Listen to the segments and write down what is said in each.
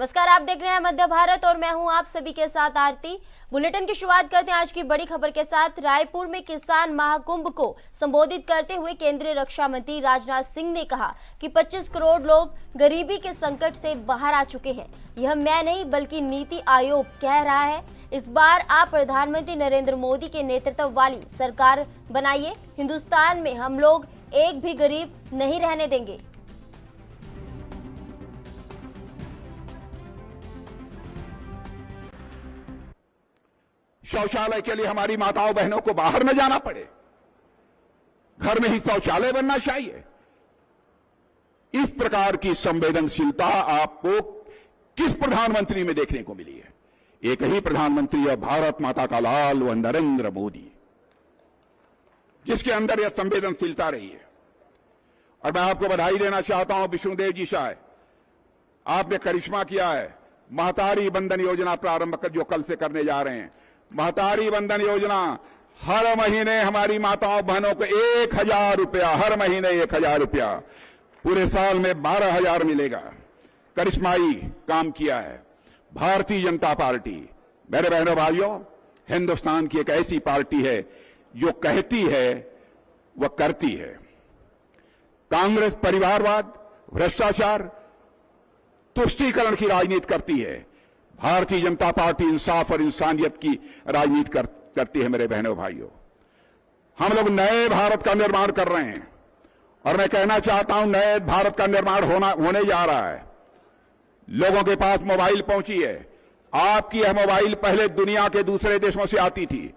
नमस्कार, आप देख रहे हैं मध्य भारत और मैं हूं आप सभी के साथ आरती। बुलेटिन की शुरुआत करते हैं आज की बड़ी खबर के साथ। रायपुर में किसान महाकुंभ को संबोधित करते हुए केंद्रीय रक्षा मंत्री राजनाथ सिंह ने कहा कि 25 करोड़ लोग गरीबी के संकट से बाहर आ चुके हैं। यह मैं नहीं बल्कि नीति आयोग कह रहा है। इस बार आप प्रधानमंत्री नरेंद्र मोदी के नेतृत्व वाली सरकार बनाइए। हिंदुस्तान में हम लोग एक भी गरीब नहीं रहने देंगे। शौचालय के लिए हमारी माताओं बहनों को बाहर न जाना पड़े, घर में ही शौचालय बनना चाहिए। इस प्रकार की संवेदनशीलता आपको किस प्रधानमंत्री में देखने को मिली है? एक ही प्रधानमंत्री है, भारत माता का लाल, वह नरेंद्र मोदी, जिसके अंदर यह संवेदनशीलता रही है। और मैं आपको बधाई देना चाहता हूं विष्णुदेव जी शाह, आपने करिश्मा किया है। महतारी बंधन योजना प्रारंभ कर जो कल से करने जा रहे हैं, महतारी बंधन योजना, हर महीने हमारी माताओं बहनों को 1,000 रुपया, हर महीने 1,000 रुपया, पूरे साल में 12,000 मिलेगा। करिश्माई काम किया है भारतीय जनता पार्टी। मेरे बहनों भाइयों, हिंदुस्तान की एक ऐसी पार्टी है जो कहती है वह करती है। कांग्रेस परिवारवाद, भ्रष्टाचार, तुष्टीकरण की राजनीति करती है। भारतीय जनता पार्टी इंसाफ और इंसानियत की राजनीति करती है। मेरे बहनों भाइयों, हम लोग नए भारत का निर्माण कर रहे हैं और मैं कहना चाहता हूं नए भारत का निर्माण होने जा रहा है। लोगों के पास मोबाइल पहुंची है। आपकी यह मोबाइल पहले दुनिया के दूसरे देशों से आती थी,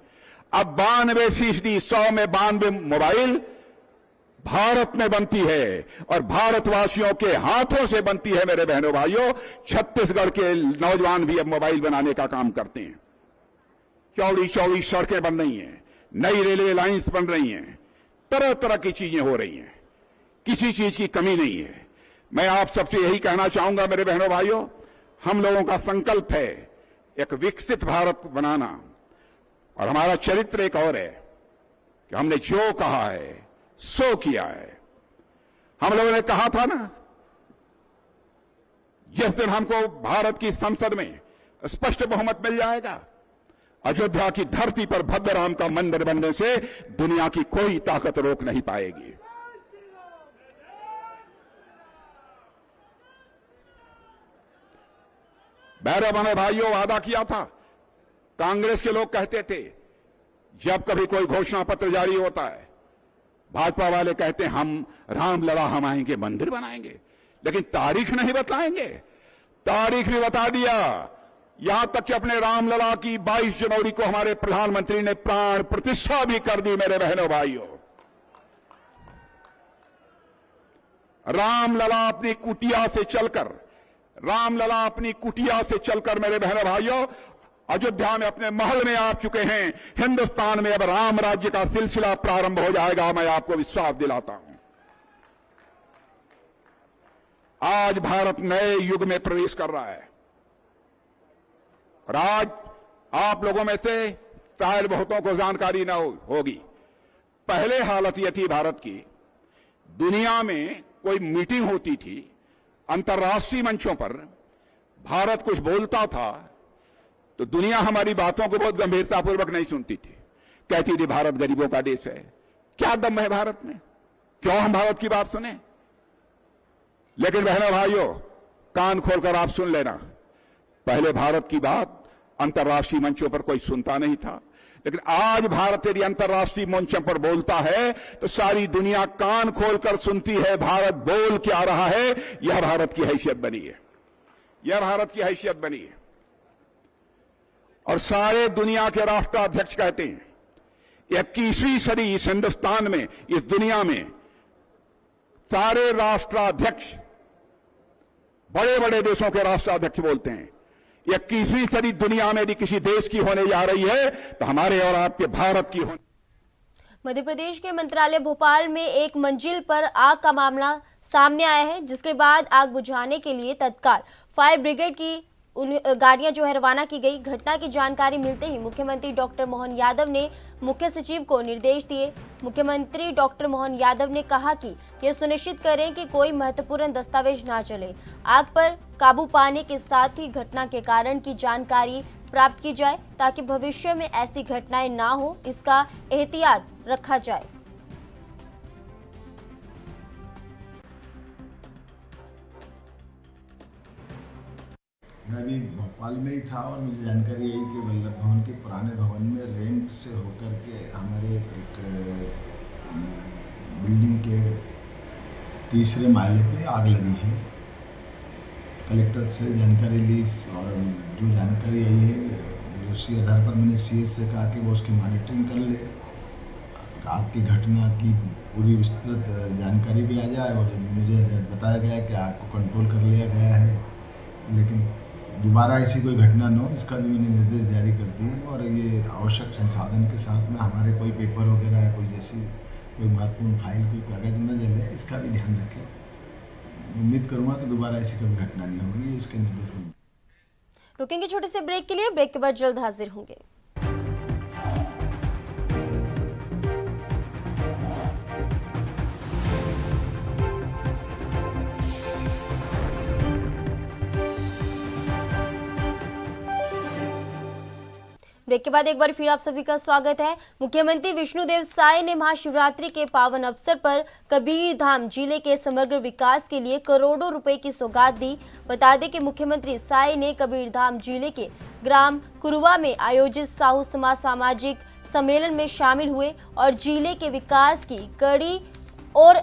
अब 92%, 100 में 92 मोबाइल भारत में बनती है और भारतवासियों के हाथों से बनती है। मेरे बहनों भाइयों, छत्तीसगढ़ के नौजवान भी अब मोबाइल बनाने का काम करते हैं। चौड़ी चौड़ी सड़कें बन रही हैं, नई रेलवे लाइंस बन रही हैं, तरह तरह की चीजें हो रही हैं, किसी चीज की कमी नहीं है। मैं आप सबसे यही कहना चाहूंगा मेरे बहनों भाइयों, हम लोगों का संकल्प है एक विकसित भारत बनाना, और हमारा चरित्र एक और है कि हमने जो कहा है सो किया है। हम लोगों ने कहा था ना, जिस दिन हमको भारत की संसद में स्पष्ट बहुमत मिल जाएगा, अयोध्या की धरती पर भव्य राम का मंदिर बनने से दुनिया की कोई ताकत रोक नहीं पाएगी। मेरे बहनों भाइयों, वादा किया था। कांग्रेस के लोग कहते थे जब कभी कोई घोषणा पत्र जारी होता है, भाजपा वाले कहते हैं हम रामलला हम आएंगे, मंदिर बनाएंगे, लेकिन तारीख नहीं बताएंगे। तारीख भी बता दिया, यहां तक कि अपने रामलला की 22 जनवरी को हमारे प्रधानमंत्री ने प्राण प्रतिष्ठा भी कर दी। मेरे बहनों भाइयों, रामलला अपनी कुटिया से चलकर, रामलला अपनी कुटिया से चलकर मेरे बहनों भाइयों अयोध्या में अपने महल में आ चुके हैं। हिंदुस्तान में अब राम राज्य का सिलसिला प्रारंभ हो जाएगा, मैं आपको विश्वास दिलाता हूं। आज भारत नए युग में प्रवेश कर रहा है और आज आप लोगों में से शायद बहुतों को जानकारी न होगी, पहले हालत यह थी भारत की, दुनिया में कोई मीटिंग होती थी, अंतर्राष्ट्रीय मंचों पर भारत कुछ बोलता था तो दुनिया हमारी बातों को बहुत गंभीरतापूर्वक नहीं सुनती थी, कहती थी भारत गरीबों का देश है। क्या दम है भारत में, क्यों हम भारत की बात सुने? लेकिन बहनों भाइयों, कान खोलकर आप सुन लेना, पहले भारत की बात अंतर्राष्ट्रीय मंचों पर कोई सुनता नहीं था, लेकिन आज भारत यदि अंतर्राष्ट्रीय मंचों पर बोलता है तो सारी दुनिया कान खोलकर सुनती है भारत बोल क्या रहा है। यह भारत की हैसियत बनी है, यह भारत की हैसियत बनी है। और सारे दुनिया के राष्ट्राध्यक्ष कहते हैं 21वीं सदी इस हिंदुस्तान में, इस दुनिया में सारे राष्ट्राध्यक्ष, बड़े बड़े देशों के राष्ट्राध्यक्ष बोलते हैं 21वीं सदी दुनिया में यदि किसी देश की होने जा रही है तो हमारे और आपके भारत की होने। मध्य प्रदेश के मंत्रालय भोपाल में एक मंजिल पर आग का मामला सामने आया है, जिसके बाद आग बुझाने के लिए तत्काल फायर ब्रिगेड की उन गाड़ियां जो है रवाना की गई। घटना की जानकारी मिलते ही मुख्यमंत्री डॉक्टर मोहन यादव ने मुख्य सचिव को निर्देश दिए। मुख्यमंत्री डॉक्टर मोहन यादव ने कहा कि ये सुनिश्चित करें कि कोई महत्वपूर्ण दस्तावेज ना चले। आग पर काबू पाने के साथ ही घटना के कारण की जानकारी प्राप्त की जाए ताकि भविष्य में ऐसी घटनाएं ना हो, इसका एहतियात रखा जाए। मैं अभी भोपाल में ही था और मुझे जानकारी आई कि वल्लभ भवन के पुराने भवन में रैंप से होकर के हमारे एक बिल्डिंग के तीसरे माले पे आग लगी है। कलेक्टर से जानकारी ली और जो जानकारी आई है उसी आधार पर मैंने सीएस से कहा कि वो उसकी मॉनिटरिंग कर ले, आग की घटना की पूरी विस्तृत जानकारी भी आ जाए। और मुझे बताया गया कि आग को कंट्रोल कर लिया गया है, लेकिन दोबारा ऐसी कोई घटना न हो इसका भी मैंने निर्देश जारी कर दिए। और ये आवश्यक संसाधन के साथ में हमारे कोई पेपर वगैरह या कोई जैसी कोई महत्वपूर्ण फाइल कोई कागज न जले, इसका भी ध्यान रखें। उम्मीद करूँगा कि दोबारा ऐसी कभी घटना नहीं होगी, इसके निर्देश में। रुकेंगे छोटे से ब्रेक के लिए, ब्रेक के बाद जल्द हाजिर होंगे। ब्रेक के बाद एक बार फिर आप सभी का स्वागत है। मुख्यमंत्री विष्णुदेव साय ने महाशिवरात्रि के पावन अवसर पर कबीरधाम जिले के समग्र विकास के लिए करोड़ों रुपए की सौगात दी। बता दें कि मुख्यमंत्री साय ने कबीरधाम जिले के ग्राम कुरुवा में आयोजित साहू समाज सामाजिक सम्मेलन में शामिल हुए और जिले के विकास की कड़ी और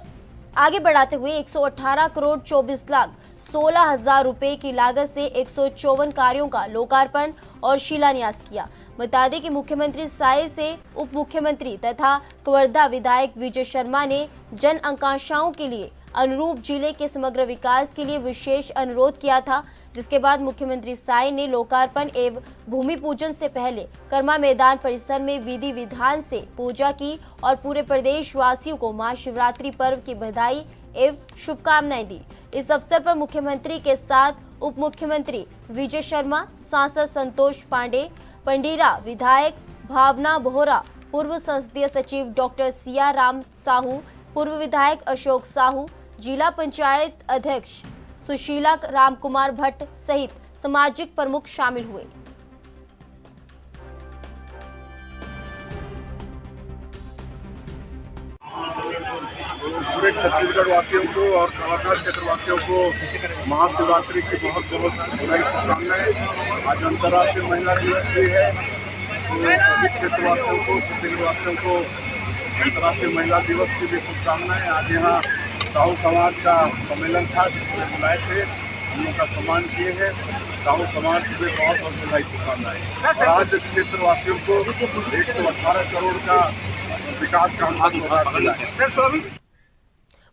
आगे बढ़ाते हुए 118 करोड़ 24 लाख 16 हजार रुपए की लागत से 154 कार्यों का लोकार्पण और शिलान्यास किया। बता दें कि मुख्यमंत्री साय से उप मुख्यमंत्री तथा कवर्धा विधायक विजय शर्मा ने जन आकांक्षाओं के लिए अनुरूप जिले के समग्र विकास के लिए विशेष अनुरोध किया था, जिसके बाद मुख्यमंत्री साय ने लोकार्पण एवं भूमि पूजन से पहले कर्मा मैदान परिसर में विधि विधान से पूजा की और पूरे प्रदेश वासियों को महाशिवरात्रि पर्व की बधाई एवं शुभकामनाएं दी। इस अवसर पर मुख्यमंत्री के साथ उप मुख्यमंत्री विजय शर्मा, सांसद संतोष पांडे, पंडीरा विधायक भावना बोहरा, पूर्व संसदीय सचिव डॉक्टर सिया राम साहू, पूर्व विधायक अशोक साहू, जिला पंचायत अध्यक्ष सुशीला राम कुमार भट्ट सहित सामाजिक प्रमुख शामिल हुए। पूरे छत्तीसगढ़ वासियों को और कवर्धा क्षेत्र वासियों को महाशिवरात्रि की बहुत बहुत बधाई शुभकामनाएं। आज अंतर्राष्ट्रीय महिला दिवस भी है, तो सभी क्षेत्रवासियों को, छत्तीसगढ़ वासियों को अंतर्राष्ट्रीय महिला दिवस की भी शुभकामनाएं। आज यहाँ साहू समाज का सम्मेलन था जिसमें बुलाए थे, हम लोग का सम्मान किए हैं। साहू समाज की भी बहुत बहुत बधाई शुभकामनाएं। आज क्षेत्रवासियों को 118 करोड़ का विकास काम का सौगात मिला है।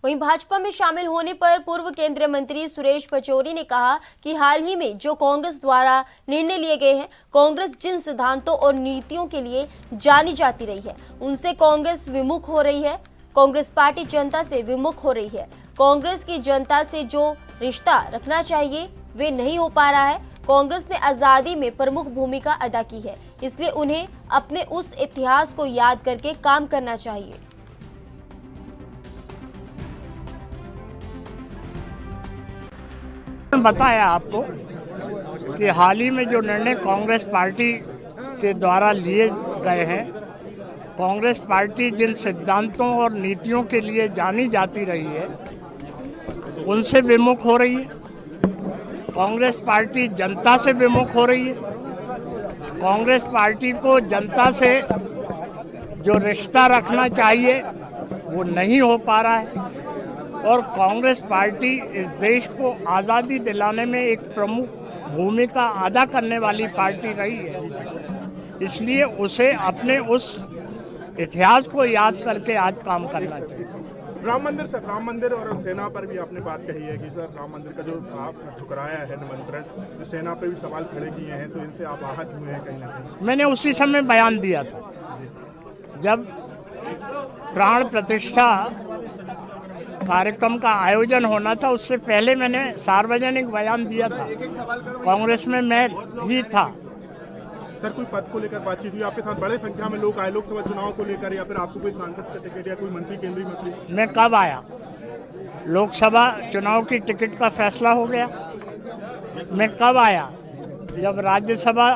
वहीं भाजपा में शामिल होने पर पूर्व केंद्रीय मंत्री सुरेश पचौरी ने कहा कि हाल ही में जो कांग्रेस द्वारा निर्णय लिए गए हैं, कांग्रेस जिन सिद्धांतों और नीतियों के लिए जानी जाती रही है उनसे कांग्रेस विमुख हो रही है। कांग्रेस पार्टी जनता से विमुख हो रही है। कांग्रेस की जनता से जो रिश्ता रखना चाहिए वे नहीं हो पा रहा है। कांग्रेस ने आजादी में प्रमुख भूमिका अदा की है, इसलिए उन्हें अपने उस इतिहास को याद करके काम करना चाहिए। बताया आपको कि हाल ही में जो निर्णय कांग्रेस पार्टी के द्वारा लिए गए हैं, कांग्रेस पार्टी जिन सिद्धांतों और नीतियों के लिए जानी जाती रही है उनसे विमुख हो रही है। कांग्रेस पार्टी जनता से विमुख हो रही है। कांग्रेस पार्टी को जनता से जो रिश्ता रखना चाहिए वो नहीं हो पा रहा है और कांग्रेस पार्टी इस देश को आज़ादी दिलाने में एक प्रमुख भूमिका अदा करने वाली पार्टी रही है, इसलिए उसे अपने उस इतिहास को याद करके आज काम करना चाहिए। राम मंदिर और सेना पर भी आपने बात कही है कि सर राम मंदिर का जो आप ठुकराया है निमंत्रण, जो सेना पे भी सवाल खड़े किए हैं, तो इनसे आप आहत हुए हैं कहीं ना कहीं? मैंने उसी समय बयान दिया था जब प्राण प्रतिष्ठा कार्यक्रम का आयोजन होना था उससे पहले मैंने सार्वजनिक बयान दिया था। कांग्रेस में मैं ही था। सर कोई पद को लेकर बातचीत हुई आपके साथ? बड़े संख्या में लोग आए लोकसभा चुनाव को लेकर, या फिर आपको कोई सांसद का टिकट या कोई मंत्री, केंद्रीय मंत्री? मैं कब आया? लोकसभा चुनाव की टिकट का फैसला हो गया। मैं कब आया? जब राज्यसभा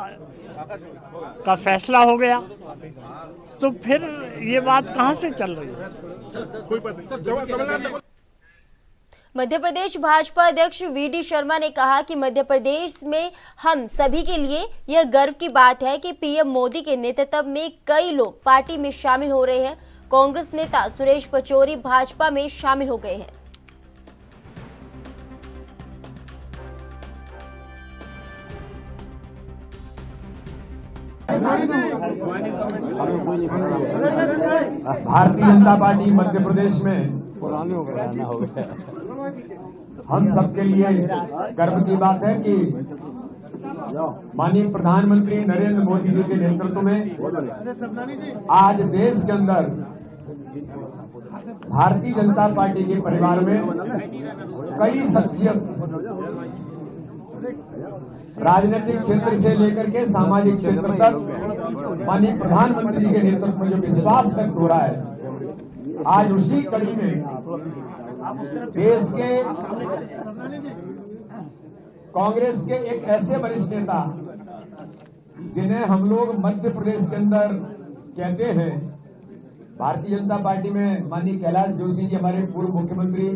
का फैसला हो गया। तो फिर ये बात कहाँ से चल रही है? कोई पद नहीं। मध्य प्रदेश भाजपा अध्यक्ष वीडी शर्मा ने कहा कि मध्य प्रदेश में हम सभी के लिए यह गर्व की बात है कि पीएम मोदी के नेतृत्व में कई लोग पार्टी में शामिल हो रहे हैं। कांग्रेस नेता सुरेश पचौरी भाजपा में शामिल हो गए हैं। भारतीय जनता पार्टी मध्य प्रदेश में हम सबके लिए गर्व की बात है कि माननीय प्रधानमंत्री नरेंद्र मोदी जी के नेतृत्व में आज देश के अंदर भारतीय जनता पार्टी के परिवार में कई शख्सियत राजनीतिक क्षेत्र से लेकर के सामाजिक क्षेत्र तक माननीय प्रधानमंत्री के नेतृत्व में जो विश्वास व्यक्त हो रहा है, आज उसी कड़ी में देश के कांग्रेस के एक ऐसे वरिष्ठ नेता जिन्हें हम लोग मध्य प्रदेश के अंदर कहते हैं, भारतीय जनता पार्टी में माननीय कैलाश जोशी जी हमारे पूर्व मुख्यमंत्री,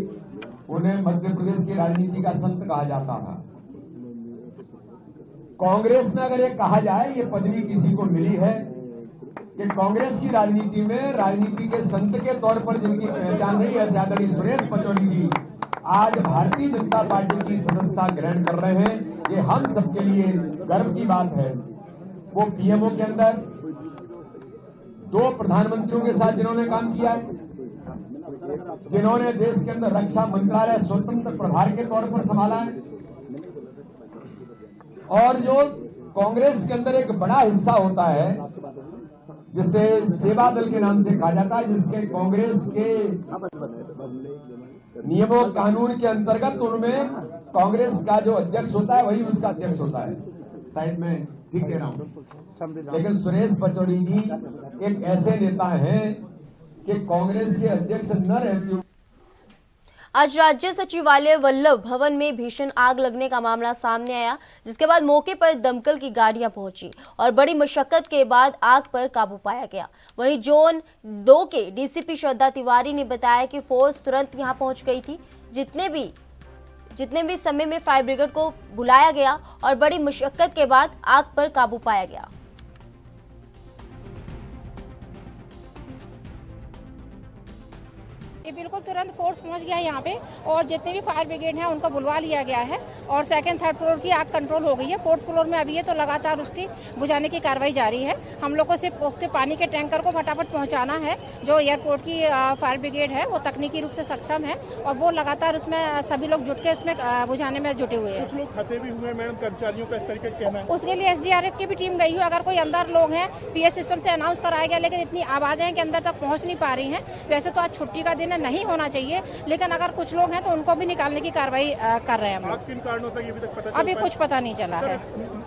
उन्हें मध्य प्रदेश की राजनीति का संत कहा जाता था। कांग्रेस में अगर ये कहा जाए ये पदवी किसी को मिली है कि कांग्रेस की राजनीति में राजनीति के संत के तौर पर जिनकी पहचान रही है आदरणीय सुरेश पचौरी जी आज भारतीय जनता पार्टी की सदस्यता ग्रहण कर रहे हैं, ये हम सबके लिए गर्व की बात है। वो पीएमओ के अंदर 2 प्रधानमंत्रियों के साथ जिन्होंने काम किया है, जिन्होंने देश के अंदर रक्षा मंत्रालय स्वतंत्र प्रभार के तौर पर संभाला है, और जो कांग्रेस के अंदर एक बड़ा हिस्सा होता है जिसे सेवा दल के नाम से कहा जाता है, जिसके कांग्रेस के नियमों कानून के अंतर्गत उनमें कांग्रेस का जो अध्यक्ष होता है वही उसका अध्यक्ष होता है। साइड में ठीक कह रहा हूं, लेकिन सुरेश पचौरी जी एक ऐसे नेता हैं कि कांग्रेस के अध्यक्ष न रहते। आज राज्य सचिवालय वल्लभ भवन में भीषण आग लगने का मामला सामने आया, जिसके बाद मौके पर दमकल की गाड़ियां पहुंची और बड़ी मशक्कत के बाद आग पर काबू पाया गया। वहीं जोन 2 के डीसीपी श्रद्धा तिवारी ने बताया कि फोर्स तुरंत यहां पहुंच गई थी। जितने भी समय में फायर ब्रिगेड को बुलाया गया और बड़ी मशक्कत के बाद आग पर काबू पाया गया। ये बिल्कुल तुरंत फोर्स पहुंच गया है यहाँ पे, और जितने भी फायर ब्रिगेड हैं उनको बुलवा लिया गया है और 2nd 3rd फ्लोर की आग कंट्रोल हो गई है। 4th फ्लोर में अभी है तो लगातार उसकी बुझाने की कार्रवाई जारी है। हम लोग को सिर्फ उसके पानी के टैंकर को फटाफट पहुंचाना है। जो एयरपोर्ट की फायर ब्रिगेड है वो तकनीकी रूप से सक्षम है और वो लगातार उसमें सभी लोग जुट के उसमें बुझाने में जुटे हुए हैं। कुछ लोग फंसे भी हुए मैडम, कर्मचारियों का इस तरीके कहना है। उसके लिए SDRF की भी टीम गई हुई। अगर कोई अंदर लोग हैं, PS सिस्टम से अनाउंस कराया गया, लेकिन इतनी आवाजें हैं कि अंदर तक पहुंच नहीं पा रही हैं। वैसे तो आज छुट्टी का दिन है, नहीं होना चाहिए, लेकिन अगर कुछ लोग हैं तो उनको भी निकालने की कार्रवाई कर रहे हैं हम लोग। किन कारणों से अभी तक पता अभी कुछ पता नहीं चला है।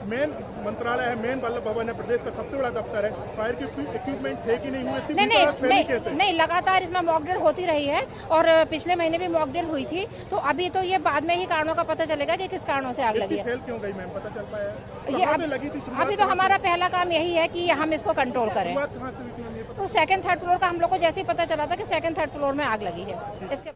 मेन मंत्रालय है, मेन वल्लभ भवन है, प्रदेश का सबसे बड़ा दफ्तर है, फायर के इक्विपमेंट थे कि नहीं हुए? नहीं, लगातार इसमें मॉक ड्रिल होती रही है और पिछले महीने भी मॉक ड्रिल हुई थी। तो अभी तो ये बाद में ही कारणों का पता चलेगा कि किस कारणों से आग लगी है। फेल क्यों गई मैम, पता चल पाया? ये अभी तो हमारा पहला काम यही है कि हम इसको कंट्रोल करें। तो 2nd 3rd फ्लोर का हम लोग को जैसे ही पता चला था कि 2nd 3rd फ्लोर में आग लगी है। इसके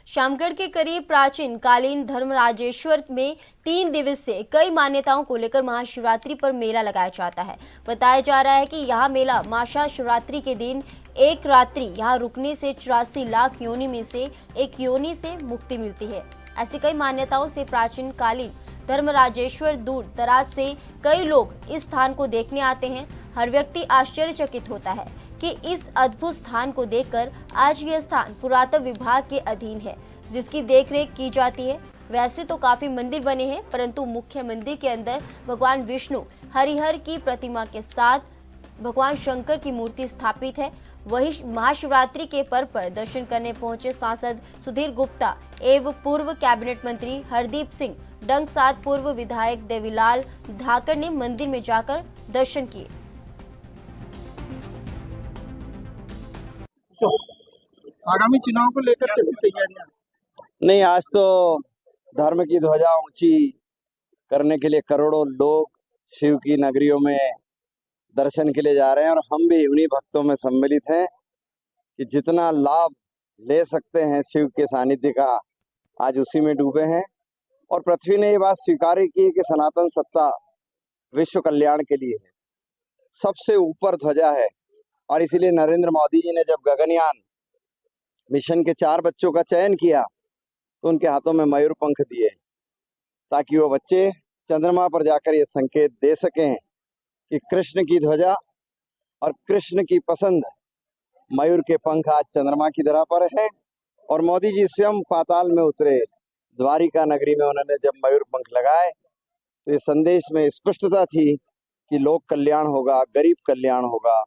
शामगढ़ के करीब प्राचीन कालीन धर्मराजेश्वर में 3 दिवसीय कई मान्यताओं को लेकर महाशिवरात्रि पर मेला लगाया जाता है। बताया जा रहा है कि यहां मेला महाशिवरात्रि के दिन एक रात्रि यहां रुकने से 84 लाख योनि में से एक योनि से मुक्ति मिलती है। ऐसी कई मान्यताओं से प्राचीन कालीन धर्मराजेश्वर दूर दराज से कई लोग इस स्थान को देखने आते हैं। हर व्यक्ति आश्चर्यचकित होता है कि इस अद्भुत स्थान को देखकर आज यह स्थान पुरातत्व विभाग के अधीन है, जिसकी देखरेख की जाती है। वैसे तो काफी मंदिर बने हैं, परंतु मुख्य मंदिर के अंदर भगवान विष्णु हरिहर की प्रतिमा के साथ भगवान शंकर की मूर्ति स्थापित है। वहीं महाशिवरात्रि के पर्व पर दर्शन करने पहुंचे सांसद सुधीर गुप्ता एवं पूर्व कैबिनेट मंत्री हरदीप सिंह डंग साथ पूर्व विधायक देवीलाल धाकर ने मंदिर में जाकर दर्शन किए। आगामी चुनाव को लेकर कैसी तैयारियां? नहीं, आज तो धर्म की ध्वजा ऊंची करने के लिए करोड़ों लोग शिव की नगरियों में दर्शन के लिए जा रहे हैं और हम भी उन्हीं भक्तों में सम्मिलित हैं कि जितना लाभ ले सकते हैं शिव के सानिध्य का, आज उसी में डूबे हैं। और पृथ्वी ने ये बात स्वीकार की है कि सनातन सत्ता विश्व कल्याण के लिए है, सबसे ऊपर ध्वजा है। और इसीलिए नरेंद्र मोदी जी ने जब गगनयान मिशन के 4 बच्चों का चयन किया तो उनके हाथों में मयूर पंख दिए, ताकि वो बच्चे चंद्रमा पर जाकर ये संकेत दे सकें कि कृष्ण की ध्वजा और कृष्ण की पसंद मयूर के पंख आज चंद्रमा की धरा पर है। और मोदी जी स्वयं पाताल में उतरे, द्वारिका नगरी में उन्होंने जब मयूर पंख लगाए तो ये संदेश में स्पष्टता थी कि लोक कल्याण होगा, गरीब कल्याण होगा।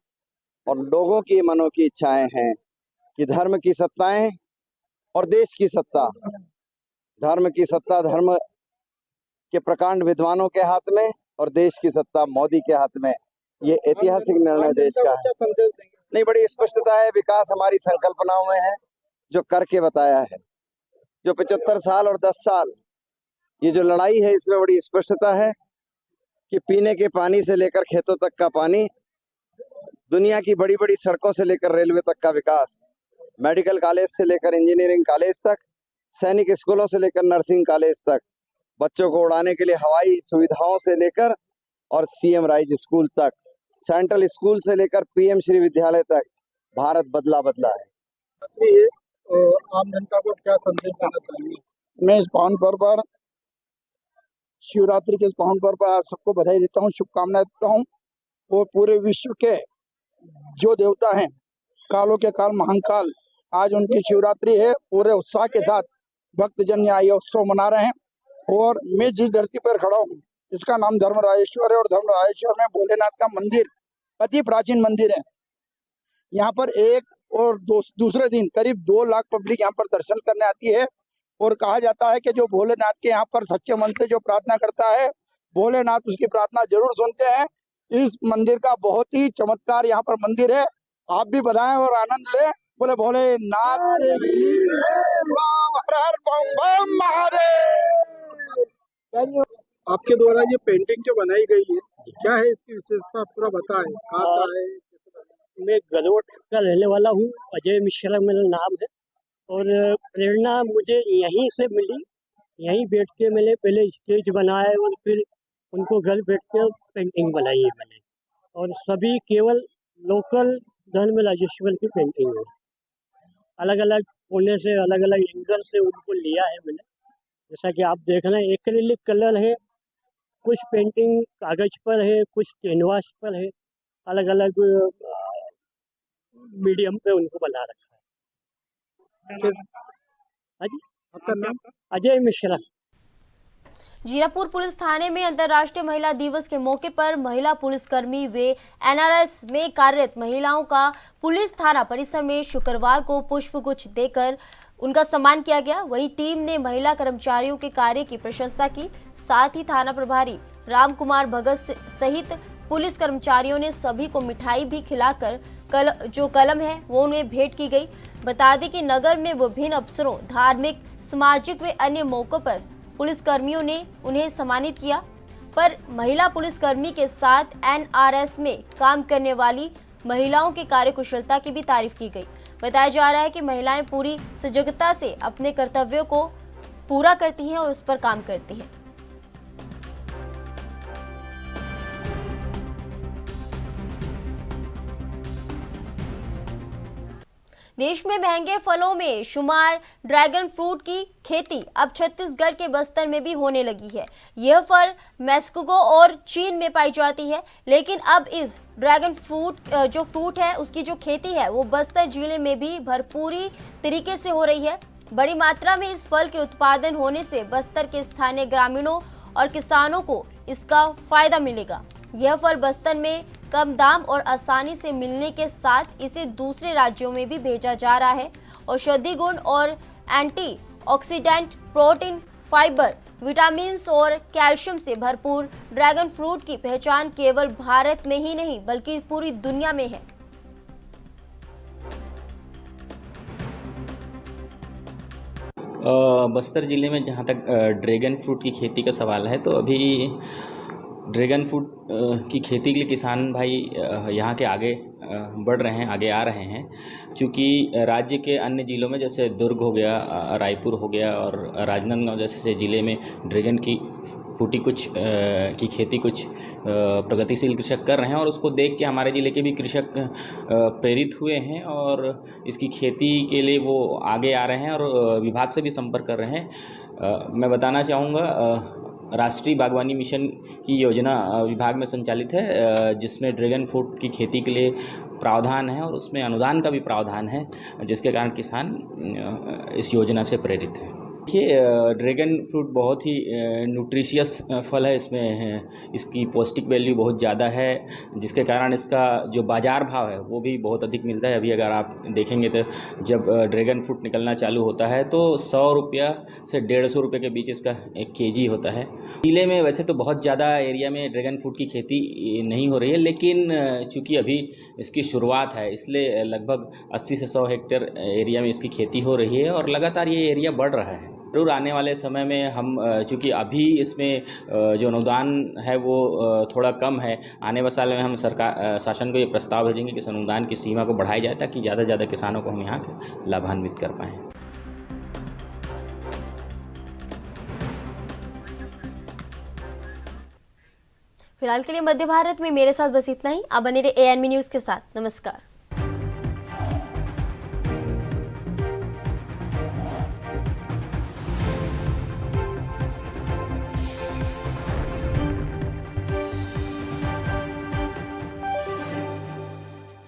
और लोगों की मनों की इच्छाएं हैं कि धर्म की सत्ताएं और देश की सत्ता, धर्म की सत्ता धर्म के प्रकांड विद्वानों के हाथ में और देश की सत्ता मोदी के हाथ में। ये ऐतिहासिक निर्णय देश का है। नहीं, बड़ी स्पष्टता है। विकास हमारी संकल्पनाओं में है, जो करके बताया है। जो 75 साल और 10 साल ये जो लड़ाई है, इसमें बड़ी स्पष्टता है कि पीने के पानी से लेकर खेतों तक का पानी, दुनिया की बड़ी बड़ी सड़कों से लेकर रेलवे तक का विकास, मेडिकल कॉलेज से लेकर इंजीनियरिंग कॉलेज तक, सैनिक स्कूलों से लेकर नर्सिंग कॉलेज तक, बच्चों को उड़ाने के लिए हवाई सुविधाओं से लेकर और सीएम राइज स्कूल तक, सेंट्रल स्कूल से लेकर पीएम श्री विद्यालय तक, भारत बदला बदला है। आम जनता को क्या संदेश देना चाहिए? मैं इस पावन पर्व पर, शिवरात्रि के इस पावन पर्व पर सबको बधाई देता हूँ, शुभकामनाएं देता हूँ। और पूरे विश्व के जो देवता हैं, कालों के काल महाकाल, आज उनकी शिवरात्रि है। पूरे उत्साह के साथ भक्तजन यहाँ ये उत्सव मना रहे हैं। और मैं जिस धरती पर खड़ा हूँ इसका नाम धर्मराजेश्वर है। और धर्मराजेश्वर में भोलेनाथ का मंदिर अति प्राचीन मंदिर है। यहाँ पर एक और दूसरे दिन करीब 2 लाख पब्लिक यहाँ पर दर्शन करने आती है। और कहा जाता है कि जो भोलेनाथ के यहाँ पर सच्चे मन से जो प्रार्थना करता है, भोलेनाथ उसकी प्रार्थना जरूर सुनते हैं। इस मंदिर का बहुत ही चमत्कार यहाँ पर मंदिर है। आप भी बधाएं और आनंद लें। बोले भोलेनाथ महादेव। आपके द्वारा ये पेंटिंग जो बनाई गई है, क्या है इसकी विशेषता, पूरा बताएं। कहाँ से है? मैं गलवट का रहने वाला हूँ, अजय मिश्रा मेरा नाम है। और प्रेरणा मुझे यहीं से मिली। यहीं बैठ के मैंने पहले स्टेज बनाया और फिर उनको घर बैठ के पेंटिंग बनाई है मैंने। और सभी केवल लोकल धर्मराजेश्वर की पेंटिंग है। अलग अलग कोने से, अलग अलग एंगल से उनको लिया है मैंने। जैसा कि आप देख रहे हैं, एक्रिलिक कलर है, कुछ पेंटिंग कागज पर है, कुछ कैनवास पर है, अलग अलग मीडियम पे उनको बना रखा है। हाजी, आपका नाम? अजय मिश्रा। जीरापुर पुलिस थाने में अंतर्राष्ट्रीय महिला दिवस के मौके पर महिला पुलिसकर्मी व एनआरएस में कार्यरत महिलाओं का पुलिस थाना परिसर में शुक्रवार को पुष्पगुच्छ देकर उनका सम्मान किया गया। वहीं टीम ने महिला कर्मचारियों के कार्य की प्रशंसा की। साथ ही थाना प्रभारी राम कुमार भगत सहित पुलिस कर्मचारियों ने सभी को मिठाई भी खिलाकर जो कलम है वो उन्हें भेंट की गई। बता दें कि नगर में विभिन्न अवसरों, धार्मिक, सामाजिक व अन्य मौकों पर पुलिसकर्मियों ने उन्हें सम्मानित किया। पर महिला पुलिसकर्मी के साथ एनआरएस में काम करने वाली महिलाओं के कार्यकुशलता की भी तारीफ की गई। बताया जा रहा है कि महिलाएं पूरी सजगता से अपने कर्तव्यों को पूरा करती हैं और उस पर काम करती हैं। देश में महंगे फलों में शुमार ड्रैगन फ्रूट की खेती अब छत्तीसगढ़ के बस्तर में भी होने लगी है। यह फल मैक्सिको और चीन में पाई जाती है, लेकिन अब इस ड्रैगन फ्रूट है उसकी जो खेती है वो बस्तर जिले में भी भरपूरी तरीके से हो रही है। बड़ी मात्रा में इस फल के उत्पादन होने से बस्तर के स्थानीय ग्रामीणों और किसानों को इसका फायदा मिलेगा। यह फल बस्तर में कम दाम और आसानी से मिलने के साथ इसे दूसरे राज्यों में भी भेजा जा रहा है। औषधि गुण और एंटीऑक्सीडेंट, प्रोटीन, फाइबर, विटामिन और कैल्शियम से भरपूर ड्रैगन फ्रूट की पहचान केवल भारत में ही नहीं बल्कि पूरी दुनिया में है। बस्तर ज़िले में जहाँ तक ड्रैगन फ्रूट की खेती का सवाल है, तो अभी ड्रैगन फ्रूट की खेती के लिए किसान भाई यहाँ के आगे बढ़ रहे हैं, आगे आ रहे हैं। चूँकि राज्य के अन्य ज़िलों में जैसे दुर्ग हो गया, रायपुर हो गया और राजनांदगांव जैसे ज़िले में ड्रैगन की फ्रूटी की खेती कुछ प्रगतिशील कृषक कर रहे हैं और उसको देख के हमारे ज़िले के भी कृषक प्रेरित हुए हैं और इसकी खेती के लिए वो आगे आ रहे हैं और विभाग से भी संपर्क कर रहे हैं। मैं बताना चाहूँगा, राष्ट्रीय बागवानी मिशन की योजना विभाग में संचालित है, जिसमें ड्रैगन फ्रूट की खेती के लिए प्रावधान है और उसमें अनुदान का भी प्रावधान है, जिसके कारण किसान इस योजना से प्रेरित है। देखिए, ड्रैगन फ्रूट बहुत ही न्यूट्रिशियस फल है। इसमें इसकी पौष्टिक वैल्यू बहुत ज़्यादा है, जिसके कारण इसका जो बाज़ार भाव है वो भी बहुत अधिक मिलता है। अभी अगर आप देखेंगे तो जब ड्रैगन फ्रूट निकलना चालू होता है तो 100 रुपया से 150 रुपये के बीच इसका 1 केजी होता है। जिले में वैसे तो बहुत ज़्यादा एरिया में ड्रैगन फ्रूट की खेती नहीं हो रही है, लेकिन चूँकि अभी इसकी शुरुआत है इसलिए लगभग 80 से 100 हेक्टेयर एरिया में इसकी खेती हो रही है और लगातार ये एरिया बढ़ रहा है। जरूर आने वाले समय में हम, चूँकि अभी इसमें जो अनुदान है वो थोड़ा कम है, आने वाले साल में हम शासन को ये प्रस्ताव भेजेंगे कि इस अनुदान की सीमा को बढ़ाई जाए ताकि ज़्यादा से ज़्यादा किसानों को हम यहाँ के लाभान्वित कर पाएँ। फिलहाल के लिए मध्य भारत में मेरे साथ बस इतना ही। आप बने रहे ANB न्यूज़ के साथ। नमस्कार।